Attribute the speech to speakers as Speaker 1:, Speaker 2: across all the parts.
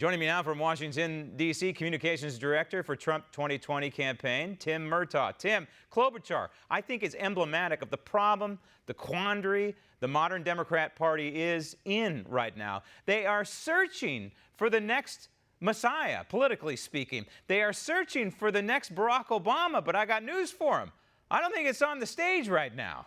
Speaker 1: Joining me now from Washington, D.C., Communications Director for Trump 2020 campaign, Tim Murtaugh. Tim, Klobuchar, I think, is emblematic of the problem, the quandary the modern Democrat Party is in right now. They are searching for the next Messiah, politically speaking. They are searching for the next Barack Obama, but I got news for them. I don't think it's on the stage right now.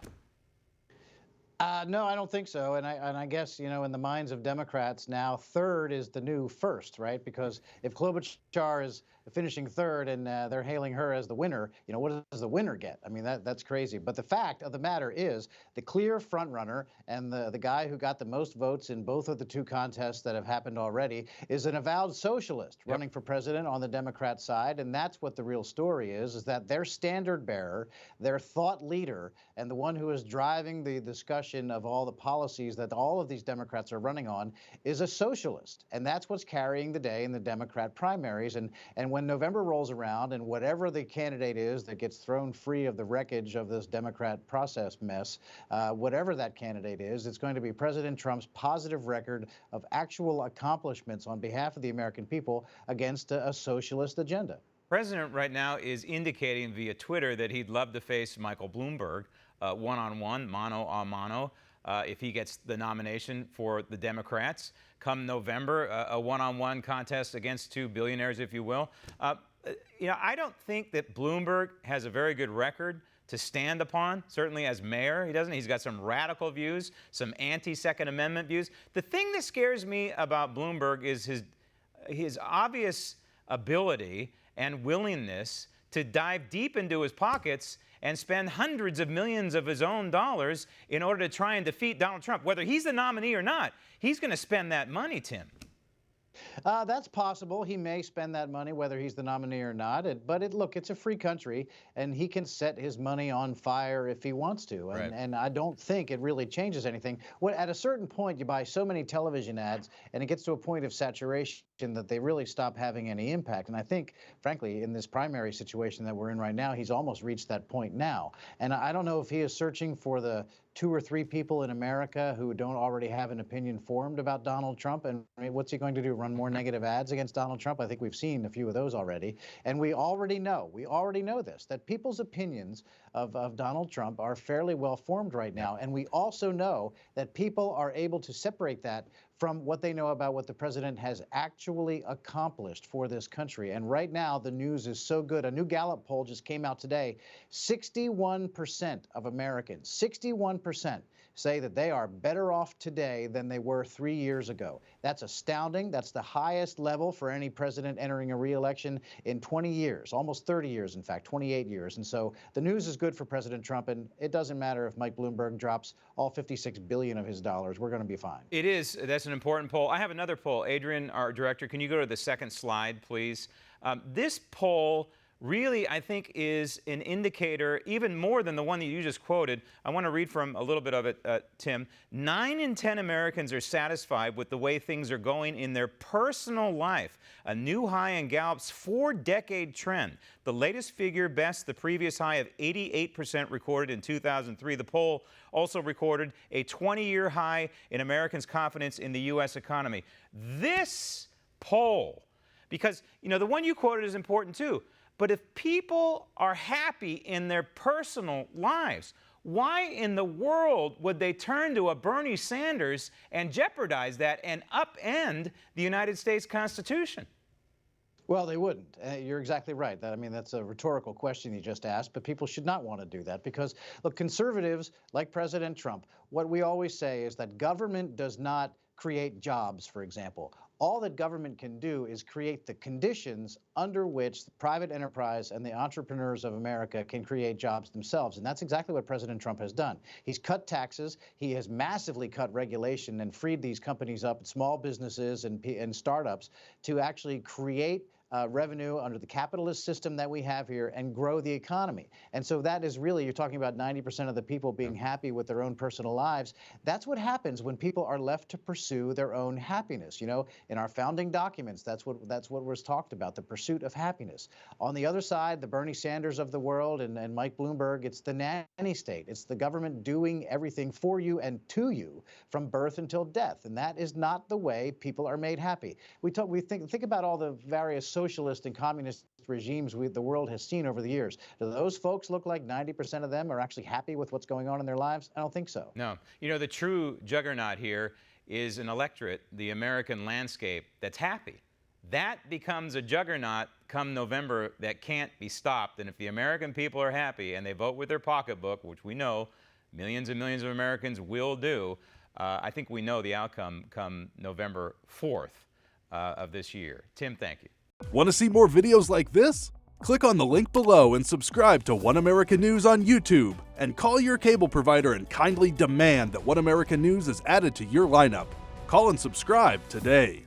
Speaker 2: No, I don't think so. And I guess, you know, in the minds of Democrats now, third is the new first, right? Because if Klobuchar is finishing third and they're hailing her as the winner, you know, what does the winner get? I mean, that's crazy. But the fact of the matter is the clear front runner and the guy who got the most votes in both of the two contests that have happened already is an avowed socialist running for president on the Democrat side. And that's what the real story is that their standard bearer, their thought leader, and the one who is driving the discussion of all the policies that all of these Democrats are running on is a socialist. And that's what's carrying the day in the Democrat primaries. And when November rolls around and whatever the candidate is that gets thrown free of the wreckage of this Democrat process mess, whatever that candidate is, it's going to be President Trump's positive record of actual accomplishments on behalf of the American people against a socialist agenda.
Speaker 1: President right now is indicating via Twitter that he'd love to face Michael Bloomberg one-on-one, mano a mano, if he gets the nomination for the Democrats. Come November, a one-on-one contest against two billionaires, if you will. You know, I don't think that Bloomberg has a very good record to stand upon, certainly as mayor. He doesn't. He's got some radical views, some anti-Second Amendment views. The thing that scares me about Bloomberg is his obvious ability and willingness to dive deep into his pockets and spend hundreds of millions of his own dollars in order to try and defeat Donald Trump. Whether he's the nominee or not, he's going to spend that money, Tim.
Speaker 2: That's possible. He may spend that money, whether he's the nominee or not. Look, it's a free country, and he can set his money on fire if he wants to. And I don't think it really changes anything. At a certain point, you buy so many television ads, and it gets to a point of saturation that they really stop having any impact. And I think, frankly, in this primary situation that we're in right now, he's almost reached that point now. And I don't know if he is searching for the 2 or 3 people in America who don't already have an opinion formed about Donald Trump. And I mean, what's he going to do, run more negative ads against Donald Trump? I think we've seen a few of those already. And we already know this, that people's opinions of Donald Trump are fairly well formed right now. And we also know that people are able to separate that from what they know about what the president has actually accomplished for this country. And right now, the news is so good. A new Gallup poll just came out today. 61% of Americans, 61%, say that they are better off today than they were 3 years ago. That's astounding. That's the highest level for any president entering a re-election in 20 years, almost 30 years, in fact, 28 years. And so the news is good for President Trump, and it doesn't matter if Mike Bloomberg drops all 56 billion of his dollars. We're going to be fine.
Speaker 1: It is. That's an important poll. I have another poll. Adrian, our director, can you go to the second slide, please? This poll really, I think, is an indicator, even more than the one that you just quoted. I want to read from a little bit of it, Tim. 9 in 10 Americans are satisfied with the way things are going in their personal life, a new high in Gallup's 4-decade trend. The latest figure bests the previous high of 88% recorded in 2003. The poll also recorded a 20-year high in Americans' confidence in the U.S. economy. This poll, because, you know, the one you quoted is important too, but if people are happy in their personal lives, why in the world would they turn to a Bernie Sanders and jeopardize that and upend the United States Constitution?
Speaker 2: Well, they wouldn't. You're exactly right. I mean, that's a rhetorical question you just asked, but people should not want to do that because, look, conservatives like President Trump, what we always say is that government does not create jobs, for example. All that government can do is create the conditions under which the private enterprise and the entrepreneurs of America can create jobs themselves. And that's exactly what President Trump has done. He's cut taxes. He has massively cut regulation and freed these companies up, small businesses and startups, to actually create revenue under the capitalist system that we have here and grow the economy. And so that is really, you're talking about 90% of the people being happy with their own personal lives. That's what happens when people are left to pursue their own happiness. You know, in our founding documents, that's what was talked about, the pursuit of happiness. On the other side, the Bernie Sanders of the world and Mike Bloomberg, it's the nanny state. It's the government doing everything for you and to you from birth until death. And that is not the way people are made happy. We think about all the various socialist and communist regimes the world has seen over the years. Do those folks look like 90% of them are actually happy with what's going on in their lives? I don't think so.
Speaker 1: No. You know, the true juggernaut here is an electorate, the American landscape, that's happy. That becomes a juggernaut come November that can't be stopped. And if the American people are happy and they vote with their pocketbook, which we know millions and millions of Americans will do, I think we know the outcome come November 4th of this year. Tim, thank you.
Speaker 3: Want to see more videos like this? Click on the link below and subscribe to One American News on YouTube, and call your cable provider and kindly demand that One American News is added to your lineup. Call and subscribe today.